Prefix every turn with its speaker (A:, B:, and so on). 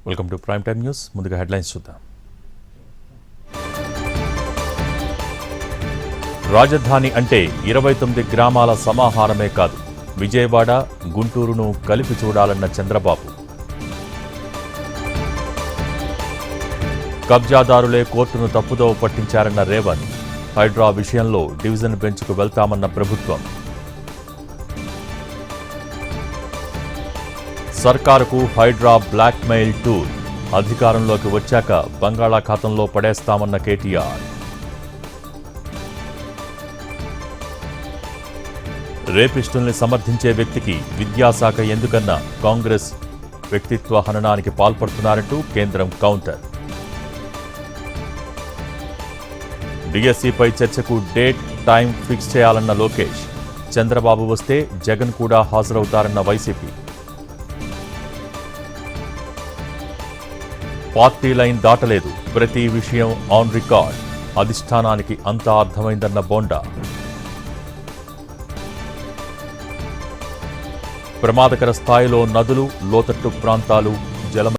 A: Welcome to prime time news. ముందుగా headlines చూద్దాం. రాజధాని అంటే 29 గ్రామాల సమాహారమే కాదు, విజయవాడ, గుంటూరును కలిపి చూడాలన్న చంద్రబాబు. కబ్జాదారులే కోర్టును తప్పుదోవ పట్టించారన్న రేవంత్. హైడ్రా విషయంలో డివిజన్ బెంచ్కు వెళ్తామన్న ప్రభుత్వం. సర్కారుకు హైడ్రా బ్లాక్మెయిల్ టూర్. అధికారంలోకి వచ్చాక బంగాళాఖాతంలో పడేస్తామన్న కేటీఆర్. రేపిస్టుల్ని సమర్థించే వ్యక్తికి విద్యాశాఖ ఎందుకన్నా కాంగ్రెస్ వ్యక్తిత్వ హననానికి పాల్పడుతున్నారంటూ కేంద్రం కౌంటర్. డిఎస్సిపై చర్చకు డేట్, టైం ఫిక్స్ చేయాలన్న లోకేష్. చంద్రబాబు వస్తే జగన్ కూడా హాజరవుతారన్న వైసీపీ. పార్టీ లైన్ దాటలేదు, ప్రతి విషయం ఆన్ రికార్డ్. అధిష్టానానికి అంతా అర్థమైందన్న బోండా. ప్రమాదకర స్థాయిలో నదులు, లోతట్టు ప్రాంతాలు